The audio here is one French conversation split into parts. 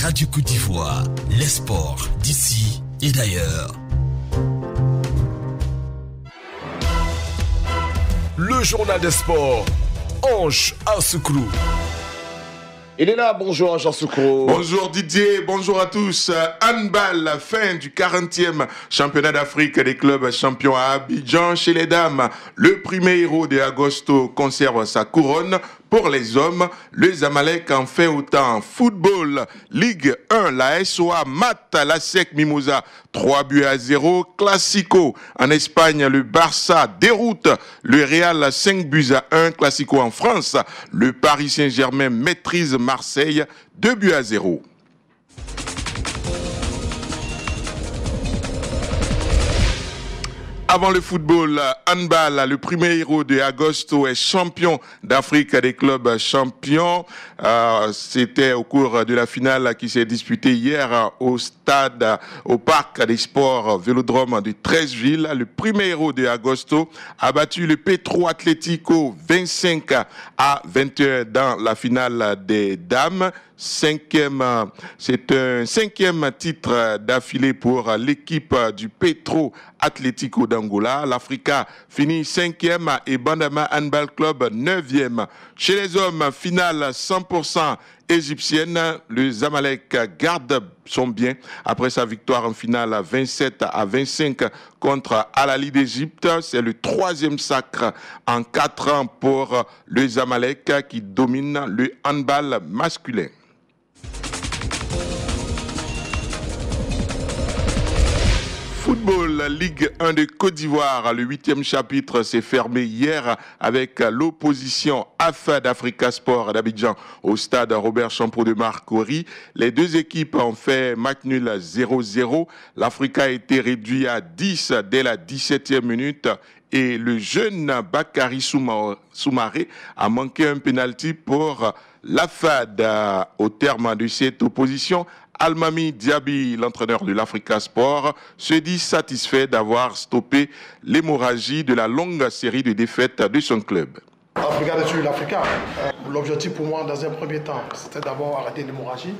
Radio Côte d'Ivoire, les sports d'ici et d'ailleurs. Le journal des sports, Ange Assoukro. Il est là, bonjour Jean Soukro. Bonjour Didier, bonjour à tous. Handball, fin du 40e championnat d'Afrique des clubs champions à Abidjan chez les dames. Le premier héros de Agosto conserve sa couronne. Pour les hommes, le Zamalek en fait autant. Football, Ligue 1, la SOA mat la SEC Mimosa 3-0. Classico, en Espagne, le Barça déroute le Real 5-1. Classico en France, le Paris Saint-Germain maîtrise Marseille 2-0. Avant le football, handball, le premier héros de Agosto est champion d'Afrique des clubs champions. C'était au cours de la finale qui s'est disputée hier au parc des sports Vélodrome de Treichville. Le premier héros de Agosto a battu le Petro Atlético 25-21 dans la finale des dames. C'est un 5e titre d'affilée pour l'équipe du Petro Atlético d'Angola. L'Africa finit 5e et Bandama Handball Club 9e. Chez les hommes, finale 100% égyptienne. Le Zamalek garde son bien après sa victoire en finale 27-25 contre Al Ahly d'Égypte. C'est le 3e sacre en 4 ans pour le Zamalek qui domine le handball masculin. Football, Ligue 1 de Côte d'Ivoire, le 8e chapitre s'est fermé hier avec l'opposition AFAD Africa Sport d'Abidjan au stade Robert Champeau de Marcory. Les deux équipes ont fait match nul 0-0. L'Africa a été réduit à 10 dès la 17e minute et le jeune Bakary Soumaré a manqué un pénalty pour l'AFAD. Au terme de cette opposition, Almami Diaby, l'entraîneur de l'Africa Sport, se dit satisfait d'avoir stoppé l'hémorragie de la longue série de défaites de son club. Regardez sur l'Africa. L'objectif pour moi, dans un premier temps, c'était d'abord arrêter l'hémorragie.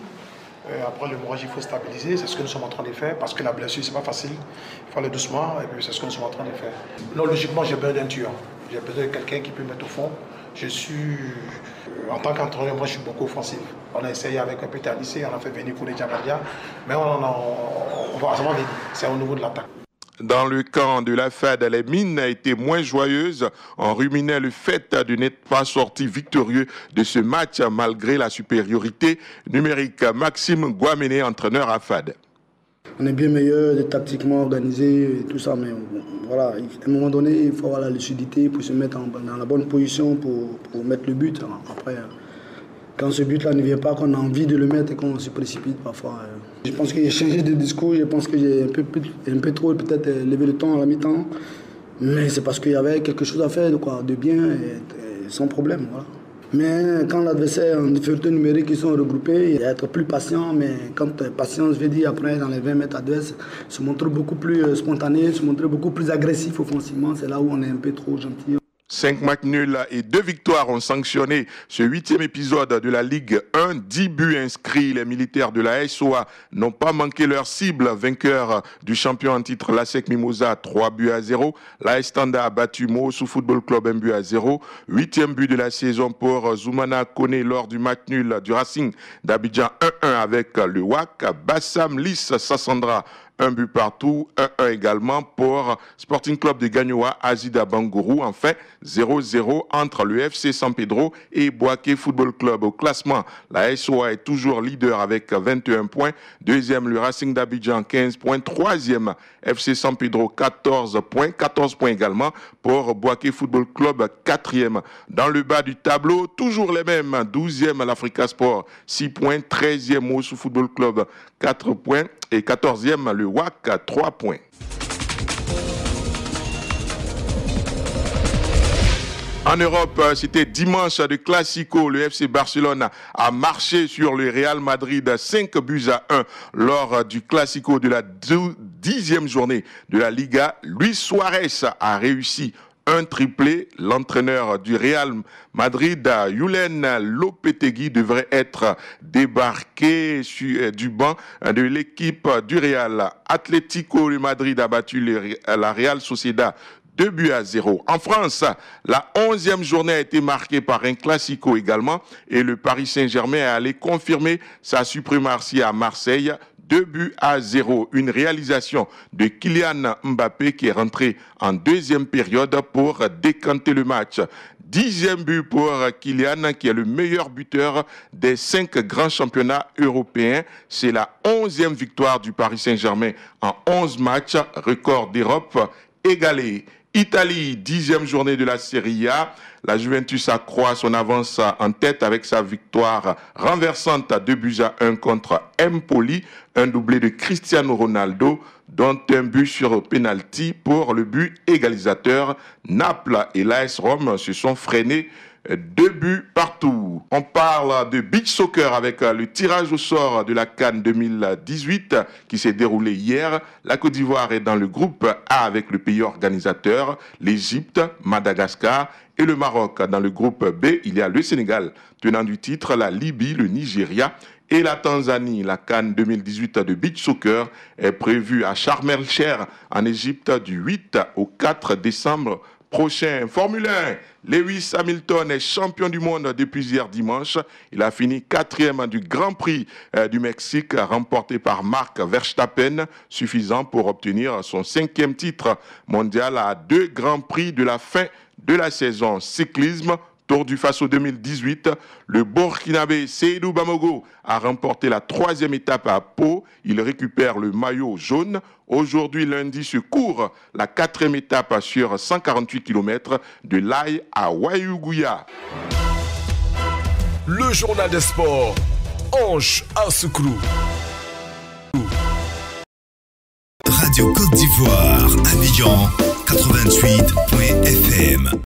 Après l'hémorragie, il faut stabiliser. C'est ce que nous sommes en train de faire parce que la blessure, c'est pas facile. Il faut aller doucement et puis c'est ce que nous sommes en train de faire. Non, logiquement, j'ai besoin d'un tueur. J'ai besoin de quelqu'un qui peut mettre au fond. En tant qu'entraîneur, moi je suis beaucoup offensif. On a essayé avec un peu Tanissé, on a fait venir Koulé Djabadia, mais ça va venir. C'est au niveau de l'attaque. Dans le camp de la FAD, les mines étaient moins joyeuses. On ruminait le fait de n'être pas sorti victorieux de ce match malgré la supériorité numérique. Maxime Guaméné, entraîneur à FAD. On est bien meilleur, tactiquement organisé et tout ça, mais voilà, à un moment donné, il faut avoir la lucidité pour se mettre dans la bonne position pour mettre le but. Après, quand ce but-là ne vient pas, qu'on a envie de le mettre et qu'on se précipite parfois. Je pense que j'ai changé de discours, je pense que j'ai un peu trop peut-être levé le ton à la mi-temps, mais c'est parce qu'il y avait quelque chose à faire de bien et sans problème. Voilà. Mais quand l'adversaire en difficulté numérique, ils sont regroupés, il faut être plus patient, mais quand patience veut dire après dans les 20 mètres adverses, se montrer beaucoup plus spontané, se montrer beaucoup plus agressif offensivement, c'est là où on est un peu trop gentil. 5 matchs nuls et 2 victoires ont sanctionné ce 8e épisode de la Ligue 1. 10 buts inscrits. Les militaires de la SOA n'ont pas manqué leur cible. Vainqueur du champion en titre, la SEC Mimosa, 3-0. La Standard a battu Mossou Football Club 1-0. 8e but de la saison pour Zoumana Kone lors du match nul du Racing d'Abidjan 1-1 avec le WAC. Bassam Lys Sassandra, 1 but partout, 1-1 également pour Sporting Club de Gagnoa, Azida Bangourou. Enfin, 0-0 entre le FC San Pedro et Boaké Football Club. Au classement, la SOA est toujours leader avec 21 points. Deuxième, le Racing d'Abidjan, 15 points. Troisième, FC San Pedro, 14 points. 14 points également pour Boaké Football Club, quatrième. Dans le bas du tableau, toujours les mêmes. 12e, l'Africa Sport, 6 points. 13e, Mossou Football Club, 4 points. Et 14e, le WAC, 3 points. En Europe, c'était dimanche de Classico. Le FC Barcelone a marché sur le Real Madrid 5-1 lors du Classico de la 10e journée de la Liga. Luis Suarez a réussi un triplé. L'entraîneur du Real Madrid, Julen Lopetegui, devrait être débarqué du banc de l'équipe du Real. Atlético de Madrid a battu la Real Sociedad 2-0. En France, la 11e journée a été marquée par un classico également et le Paris Saint-Germain est allé confirmer sa suprématie à Marseille. 2-0. Une réalisation de Kylian Mbappé qui est rentré en deuxième période pour décanter le match. 10e but pour Kylian qui est le meilleur buteur des 5 grands championnats européens. C'est la 11e victoire du Paris Saint-Germain en 11 matchs, record d'Europe égalé. Italie, 10e journée de la Serie A. La Juventus accroît son avance en tête avec sa victoire renversante à 2-1 contre Empoli. Un doublé de Cristiano Ronaldo, dont un but sur penalty pour le but égalisateur. Naples et l'AS Rome se sont freinés. 2 buts partout. On parle de beach soccer avec le tirage au sort de la CAN 2018 qui s'est déroulé hier. La Côte d'Ivoire est dans le groupe A avec le pays organisateur, l'Égypte, Madagascar et le Maroc. Dans le groupe B, il y a le Sénégal, tenant du titre, la Libye, le Nigeria et la Tanzanie. La CAN 2018 de beach soccer est prévue à Sharm el-Sheikh en Égypte du 8 au 4 décembre prochain. Formule 1, Lewis Hamilton est champion du monde depuis hier dimanche. Il a fini 4e du Grand Prix du Mexique, remporté par Max Verstappen, suffisant pour obtenir son 5e titre mondial à 2 Grands Prix de la fin de la saison. Cyclisme, Tour du Faso 2018, le Burkinabé Seydou Bamogo a remporté la 3e étape à Pau. Il récupère le maillot jaune. Aujourd'hui, lundi, se court la 4e étape sur 148 km de l'Aï à Ouayouguya. Le journal des sports, Ange Assoukro. Radio Côte d'Ivoire, Abidjan 88.fm.